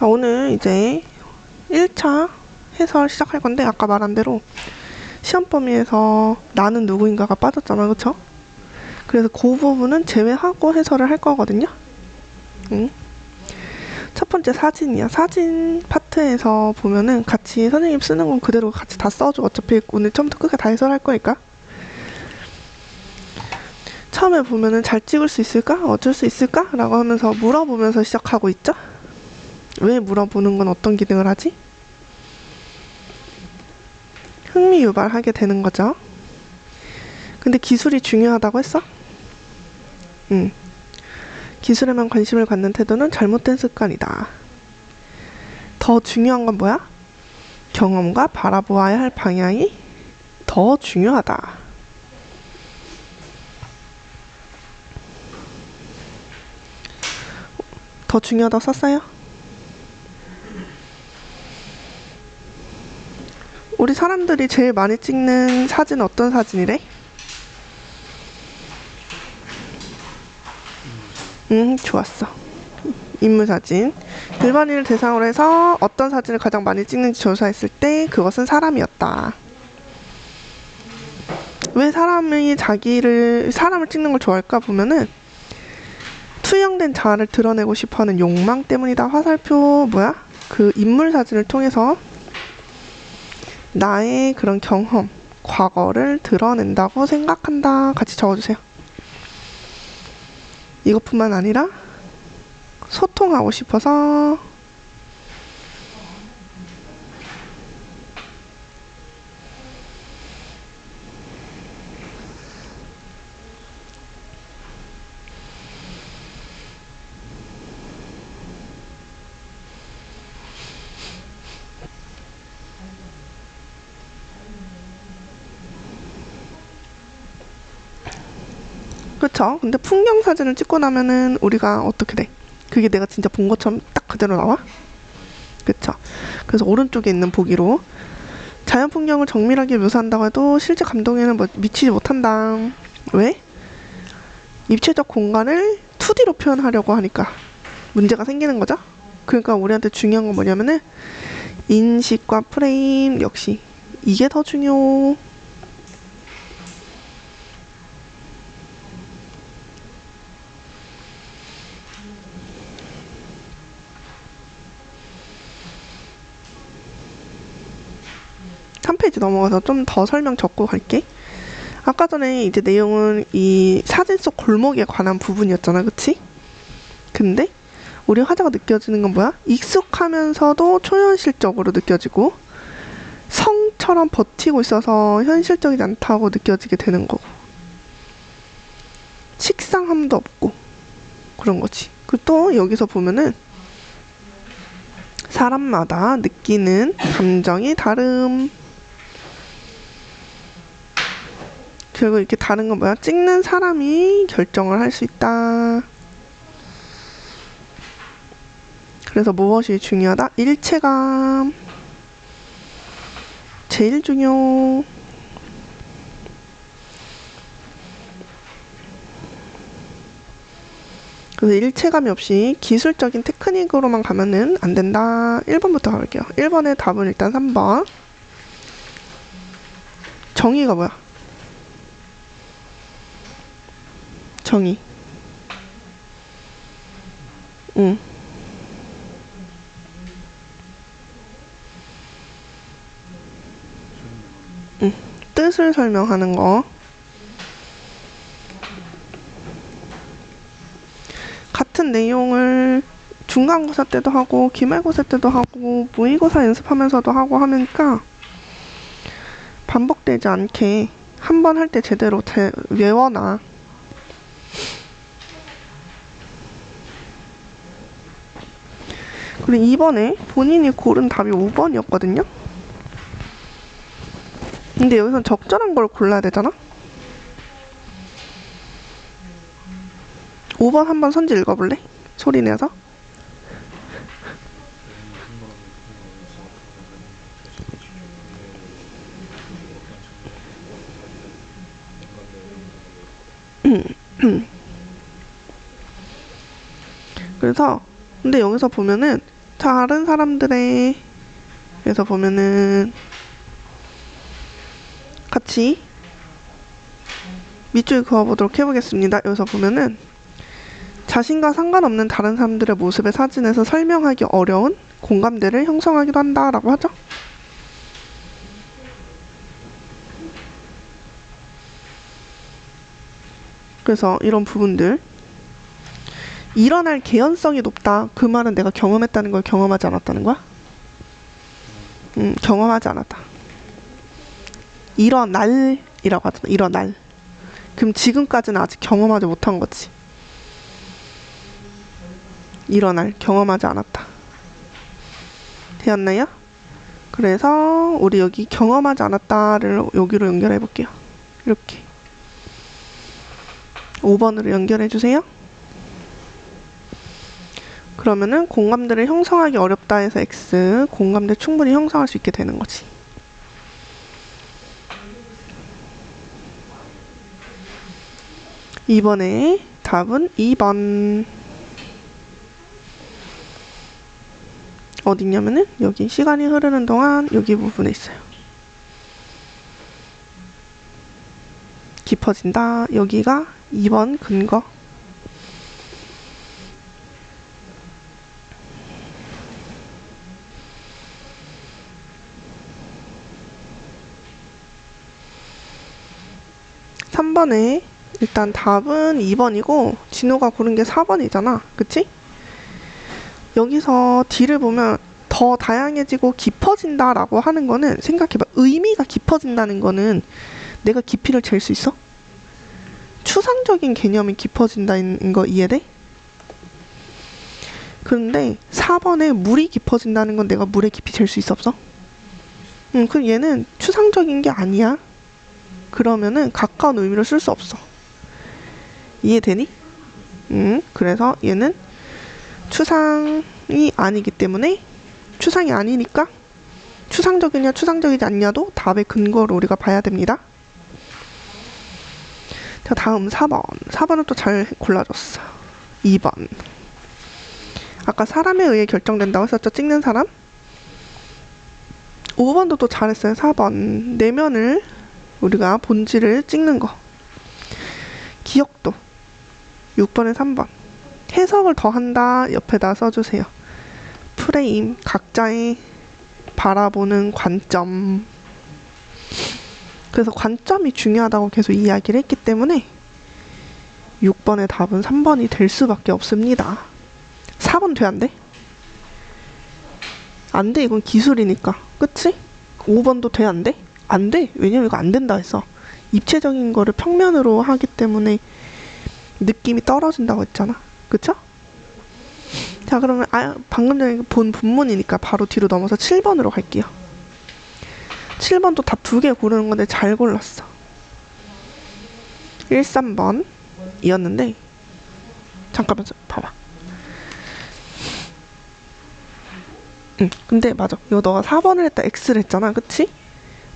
자, 오늘 이제 1차 해설 시작할 건데, 아까 말한 대로 시험 범위에서 나는 누구인가가 빠졌잖아, 그쵸? 그래서 그 부분은 제외하고 해설을 할 거거든요. 첫 번째 사진이야. 사진 파트에서 보면은 같이 선생님 쓰는 건 그대로 같이 다 써줘. 어차피 오늘 처음부터 끝까지 다 해설할 거니까. 처음에 보면은 잘 찍을 수 있을까? 어쩔 수 있을까? 라고 하면서 물어보면서 시작하고 있죠? 왜 물어보는 건 어떤 기능을 하지? 흥미 유발하게 되는 거죠. 근데 기술이 중요하다고 했어? 기술에만 관심을 갖는 태도는 잘못된 습관이다. 더 중요한 건 뭐야? 경험과 바라보아야 할 방향이 더 중요하다. 더 중요하다고 썼어요? 우리 사람들이 제일 많이 찍는 사진은 어떤 사진이래? 좋았어. 인물사진. 일반인을 대상으로 해서 어떤 사진을 가장 많이 찍는지 조사했을 때 그것은 사람이었다. 왜 사람을 찍는 걸 좋아할까 보면은 투영된 자아를 드러내고 싶어하는 욕망 때문이다. 화살표 뭐야? 그 인물사진을 통해서 나의 그런 경험, 과거를 드러낸다고 생각한다. 같이 적어주세요. 이것뿐만 아니라 소통하고 싶어서 그쵸? 근데 풍경 사진을 찍고 나면은 우리가 어떻게 돼? 그게 내가 진짜 본 것처럼 딱 그대로 나와? 그쵸? 그래서 오른쪽에 있는 보기로 자연 풍경을 정밀하게 묘사한다고 해도 실제 감동에는 미치지 못한다. 왜? 입체적 공간을 2D로 표현하려고 하니까 문제가 생기는 거죠? 그러니까 우리한테 중요한 건 뭐냐면은 인식과 프레임 역시 이게 더 중요. 3페이지 넘어가서 좀 더 설명 적고 갈게. 아까 전에 이제 내용은 이 사진 속 골목에 관한 부분이었잖아, 그치? 근데 우리 화자가 느껴지는 건 뭐야? 익숙하면서도 초현실적으로 느껴지고 성처럼 버티고 있어서 현실적이지 않다고 느껴지게 되는 거고, 식상함도 없고 그런 거지. 그리고 또 여기서 보면은 사람마다 느끼는 감정이 다름. 결국 이렇게 다른 건 뭐야? 찍는 사람이 결정을 할 수 있다. 그래서 무엇이 중요하다? 일체감. 제일 중요. 그래서 일체감이 없이 기술적인 테크닉으로만 가면은 안 된다. 1번부터 가볼게요. 1번의 답은 일단 3번. 정의가 뭐야? 정의. 뜻을 설명하는 거. 같은 내용을 중간고사 때도 하고 기말고사 때도 하고 모의고사 연습하면서도 하고 하니까 반복되지 않게 한 번 할 때 제대로 외워놔. 그리고 2번에 본인이 고른 답이 5번이었거든요. 근데 여기선 적절한 걸 골라야 되잖아? 5번 한번 선지 읽어볼래? 소리 내서. 그래서 근데 여기서 보면은 다른 사람들의 그래서 보면은 같이 밑줄 그어보도록 해보겠습니다. 여기서 보면은 자신과 상관없는 다른 사람들의 모습의 사진에서 설명하기 어려운 공감대를 형성하기도 한다라고 하죠. 그래서 이런 부분들 일어날 개연성이 높다. 그 말은 내가 경험했다는 걸 경험하지 않았다는 거야? 경험하지 않았다. 일어날이라고 하잖아. 일어날. 그럼 지금까지는 아직 경험하지 못한 거지. 일어날. 경험하지 않았다. 되었나요? 그래서 우리 여기 경험하지 않았다를 여기로 연결해 볼게요. 이렇게 5번으로 연결해 주세요. 그러면은 공감대를 형성하기 어렵다 해서 X, 공감대 충분히 형성할 수 있게 되는 거지. 이번에 답은 2번. 어디냐면은 여기 시간이 흐르는 동안 여기 부분에 있어요. 깊어진다. 여기가 2번 근거. 삼 번에 일단 답은 2번이고 진호가 고른 게 4번이잖아. 그치? 여기서 D를 보면 더 다양해지고 깊어진다 라고 하는 거는 생각해봐. 의미가 깊어진다는 거는 내가 깊이를 잴 수 있어? 추상적인 개념이 깊어진다는 거 이해돼? 그런데 4번에 물이 깊어진다는 건 내가 물의 깊이 잴 수 있어 없어? 그럼 얘는 추상적인 게 아니야. 그러면은 가까운 의미로 쓸 수 없어. 이해되니? 그래서 얘는 추상이 아니기 때문에 추상이 아니니까 추상적이냐 추상적이지 않냐도 답의 근거로 우리가 봐야 됩니다. 자, 다음 4번. 4번은 또 잘 골라줬어. 2번. 아까 사람에 의해 결정된다고 했었죠? 찍는 사람? 5번도 또 잘했어요. 4번. 내면을 우리가 본질을 찍는 거. 기억도. 6번에 3번. 해석을 더한다. 옆에다 써주세요. 프레임. 각자의 바라보는 관점. 그래서 관점이 중요하다고 계속 이야기를 했기 때문에 6번의 답은 3번이 될 수밖에 없습니다. 4번 돼, 안 돼? 안 돼. 이건 기술이니까. 그치? 5번도 돼, 안 돼? 안 돼. 왜냐면 이거 안 된다 했어. 입체적인 거를 평면으로 하기 때문에 느낌이 떨어진다고 했잖아. 그쵸? 자, 그러면 방금 전에 본 본문이니까 바로 뒤로 넘어서 7번으로 갈게요. 7번도 답 2개 고르는 건데 잘 골랐어. 1, 3번 이었는데 잠깐만 봐봐. 근데 맞아. 이거 너가 4번을 했다 X를 했잖아. 그치?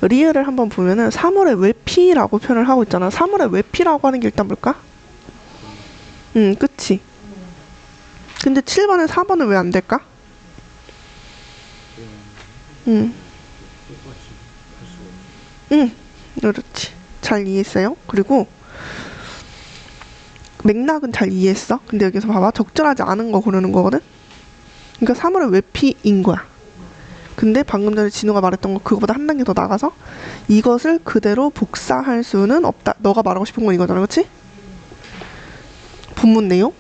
리을을 한번 보면은 사물의 외피라고 표현을 하고 있잖아. 사물의 외피라고 하는 게 일단 뭘까? 그치? 근데 7번에 4번은 왜 안 될까? 그렇지. 잘 이해했어요. 그리고 맥락은 잘 이해했어. 근데 여기서 봐봐. 적절하지 않은 거 고르는 거거든? 그러니까 사물의 외피인 거야. 근데 방금 전에 진우가 말했던 거 그거보다 한 단계 더 나가서 이것을 그대로 복사할 수는 없다. 너가 말하고 싶은 건 이거잖아. 그치? 본문 내용?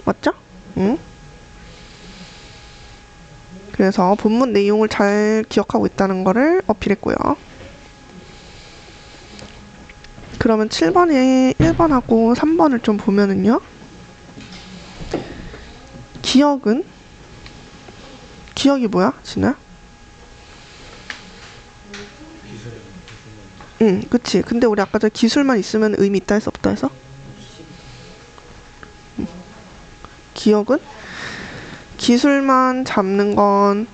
맞죠? 응? 그래서 본문 내용을 잘 기억하고 있다는 거를 어필했고요. 그러면 7번에 1번하고 3번을 좀 보면은요. 기억은? 기억이 뭐야? 진우야? 그치. 근데 우리 아까 저 기술만 있으면 의미 있다 해서 없다 해서? 기억은? 기술만 잡는 건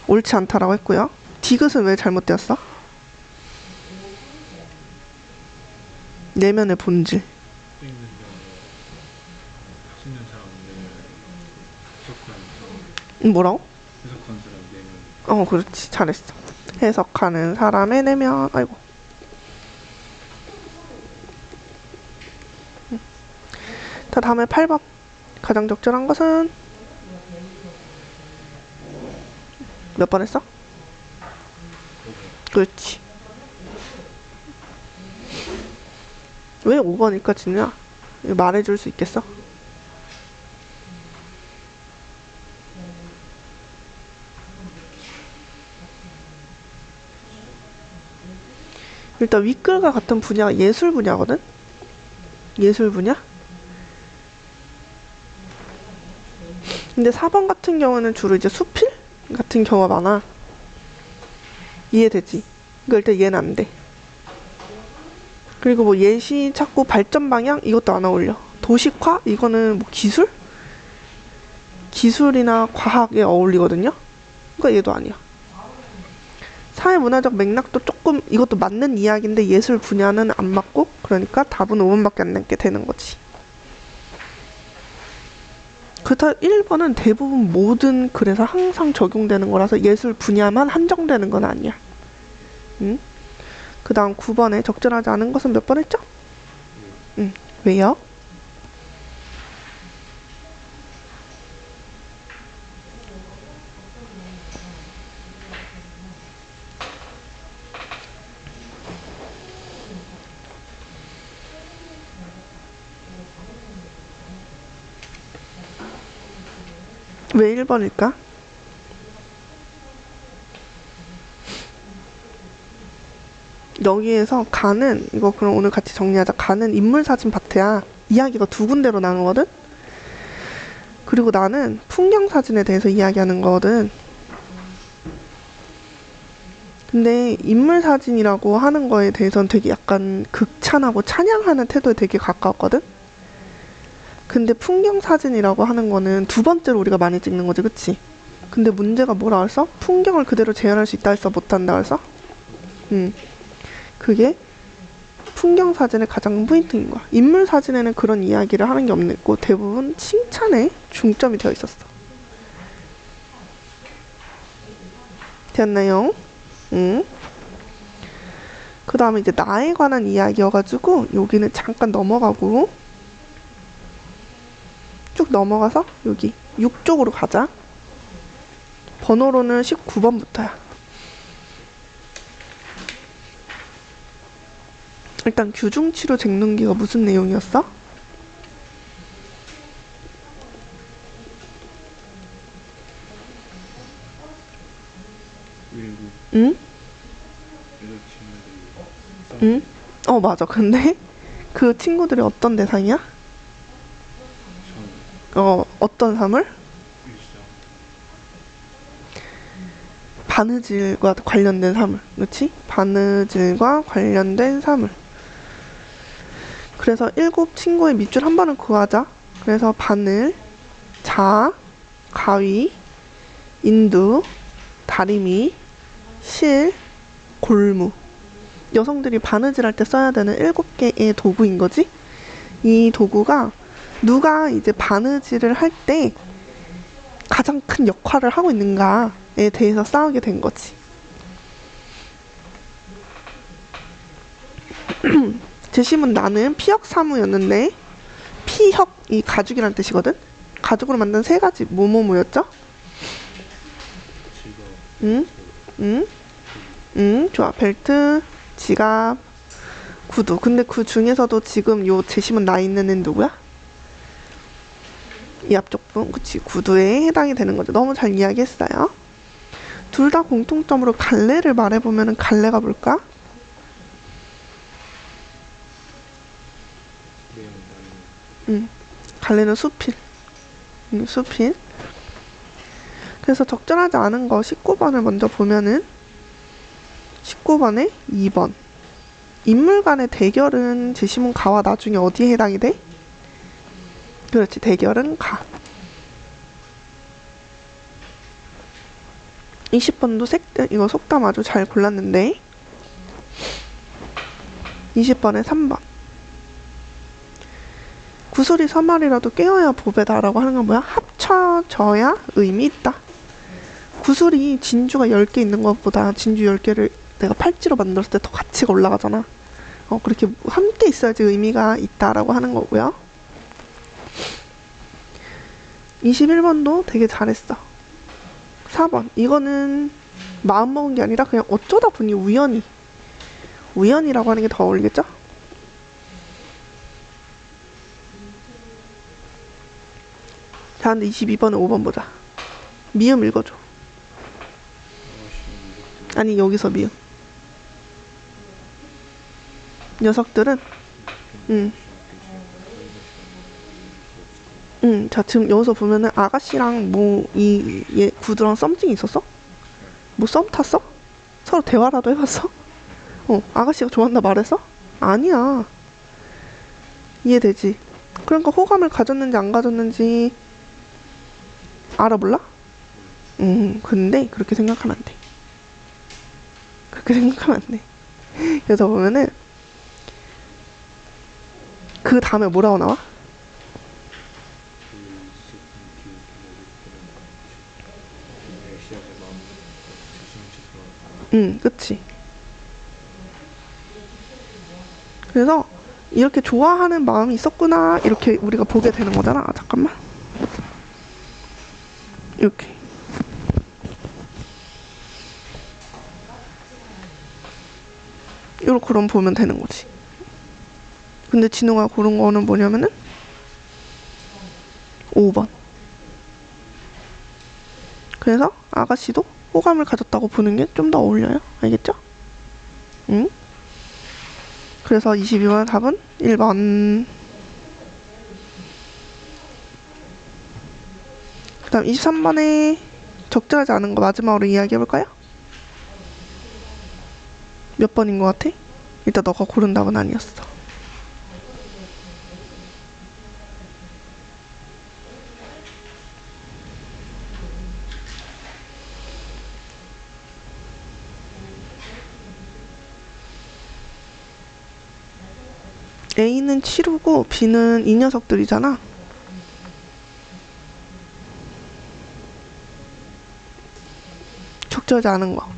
옳지 않다라고 했고요. 디귿은 왜 잘못되었어? 내면의 본질. 뭐라고? 해석한 사람 4명. 그렇지. 잘했어. 해석하는 사람의 내면. 아이고. 자, 다음에 8번. 가장 적절한 것은 몇 번 했어? 그렇지. 왜 5번일까, 진우야? 이거 말해줄 수 있겠어? 일단 윗글과 같은 분야가 예술 분야거든? 예술 분야? 근데 4번 같은 경우는 주로 이제 수필 같은 경우가 많아. 이해되지? 이거 일단 이해는 안 돼. 그리고 뭐 예시 찾고 발전 방향 이것도 안 어울려. 도식화 이거는 뭐 기술? 기술이나 과학에 어울리거든요. 그러니까 얘도 아니야. 사회문화적 맥락도 조금 이것도 맞는 이야기인데 예술 분야는 안 맞고 그러니까 답은 5번밖에 안 남게 되는 거지. 그렇다 1번은 대부분 모든 글에서 항상 적용되는 거라서 예술 분야만 한정되는 건 아니야. 응? 그 다음 9번에 적절하지 않은 것은 몇 번 했죠? 응. 왜요? 왜 1번일까? 여기에서 가는 이거 그럼 오늘 같이 정리하자. 가는 인물사진 파트야. 이야기가 두 군데로 나누거든? 그리고 나는 풍경사진에 대해서 이야기하는 거거든. 근데 인물사진이라고 하는 거에 대해서는 되게 약간 극찬하고 찬양하는 태도에 되게 가까웠거든? 근데 풍경사진이라고 하는 거는 두 번째로 우리가 많이 찍는 거지, 그치? 근데 문제가 뭐라 했어? 풍경을 그대로 재현할 수 있다 했어? 못한다 했어? 그게 풍경사진의 가장 포인트인 거야. 인물사진에는 그런 이야기를 하는 게 없고 대부분 칭찬에 중점이 되어 있었어. 됐나요? 그 다음에 이제 나에 관한 이야기여가지고 여기는 잠깐 넘어가고 쭉 넘어가서 여기 6쪽으로 가자. 번호로는 19번부터야. 일단 규중치료 잭눈기가 무슨 내용이었어? 일곱 응? 여자친구들이 응? 맞아. 근데 그 친구들이 어떤 대상이야? 어떤 사물? 일상 바느질과 관련된 사물. 그렇지? 바느질과 관련된 사물. 그래서 7 친구의 밑줄 한 번은 구하자. 그래서 바늘, 자, 가위, 인두, 다리미, 실, 골무. 여성들이 바느질 할 때 써야 되는 7개의 도구인 거지? 이 도구가 누가 이제 바느질을 할 때 가장 큰 역할을 하고 있는가에 대해서 싸우게 된 거지. 제시문 나는 피혁사무였는데 피혁이 가죽이란 뜻이거든? 가죽으로 만든 3가지 뭐뭐뭐였죠? 좋아. 벨트, 지갑, 구두. 근데 그 중에서도 지금 요 제시문 나 있는 애는 누구야? 이 앞쪽 분. 그치. 구두에 해당이 되는 거죠. 너무 잘 이야기했어요. 둘 다 공통점으로 갈래를 말해보면 갈래가 뭘까? 갈래는 수필. 수필. 그래서 적절하지 않은 거 19번을 먼저 보면은 19번에 2번. 인물 간의 대결은 제시문 가와 나중에 어디에 해당이 돼? 그렇지. 대결은 가. 20번도 이거 속담 아주 잘 골랐는데 20번에 3번. 구슬이 서말이라도 깨어야 보배다라고 하는 건 뭐야? 합쳐져야 의미 있다. 구슬이 진주가 10개 있는 것보다 진주 10개를 내가 팔찌로 만들었을 때 더 가치가 올라가잖아. 그렇게 함께 있어야지 의미가 있다라고 하는 거고요. 21번도 되게 잘했어. 4번. 이거는 마음먹은 게 아니라 그냥 어쩌다 보니 우연이라고 하는 게 더 어울리겠죠? 자, 근데 22번에 5번 보자. 미음 읽어줘. 아니, 여기서 미음. 녀석들은 자, 지금 여기서 보면은 아가씨랑 얘 구두랑 썸씽이 있었어? 뭐 썸 탔어? 서로 대화라도 해봤어? 아가씨가 좋아한다 말했어? 아니야. 이해되지? 그러니까 호감을 가졌는지 안 가졌는지 알아볼라? 근데 그렇게 생각하면 안 돼. 그렇게 생각하면 안 돼. 그래서 보면은 그 다음에 뭐라고 나와? 그치. 그래서 이렇게 좋아하는 마음이 있었구나 이렇게 우리가 보게 되는 거잖아. 잠깐만. 이렇게. 이렇게 그럼 보면 되는 거지. 근데 진우가 고른 거는 뭐냐면은 5번. 그래서 아가씨도 호감을 가졌다고 보는 게 좀 더 어울려요. 알겠죠? 응? 그래서 22번 답은 1번. 그 다음 23번에 적절하지 않은 거 마지막으로 이야기해볼까요? 몇 번인 것 같아? 일단 너가 고른 답은 아니었어. A는 치루고 B는 이 녀석들이잖아. 적절하지 않은 거.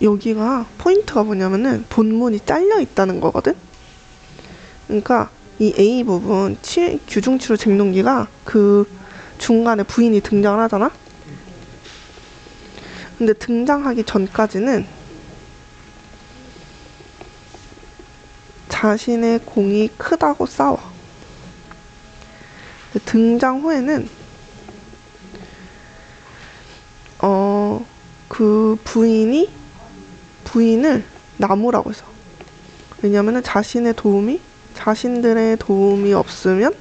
여기가 포인트가 뭐냐면은 본문이 잘려 있다는 거거든. 그러니까 이 A 부분 규중치료 쟁동기가 그 중간에 부인이 등장을 하잖아. 근데 등장하기 전까지는 자신의 공이 크다고 싸워. 등장 후에는 그 부인을 나무라고 해서. 왜냐면은 자신들의 도움이 없으면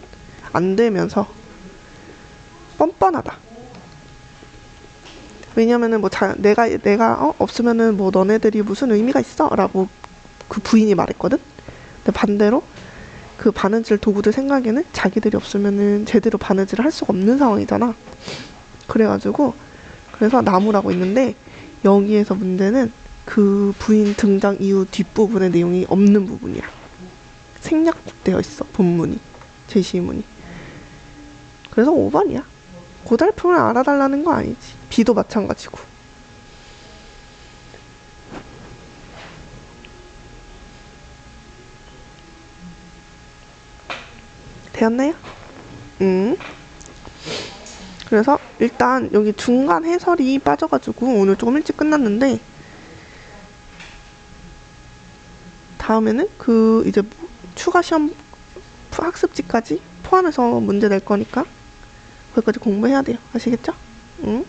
안 되면서 뻔뻔하다. 왜냐면은 내가 없으면은 뭐 너네들이 무슨 의미가 있어라고 그 부인이 말했거든. 근데 반대로 그 바느질 도구들 생각에는 자기들이 없으면은 제대로 바느질을 할 수가 없는 상황이잖아. 그래서 나무라고 있는데 여기에서 문제는 그 부인 등장 이후 뒷부분의 내용이 없는 부분이야. 생략되어 있어. 본문이. 제시문이. 그래서 5번이야. 고달픔을 알아달라는 거 아니지. B도 마찬가지고. 되었나요? 그래서 일단 여기 중간 해설이 빠져가지고 오늘 조금 일찍 끝났는데 다음에는 그 이제 추가 시험 학습지까지 포함해서 문제 낼 거니까 거기까지 공부해야 돼요. 아시겠죠? 응?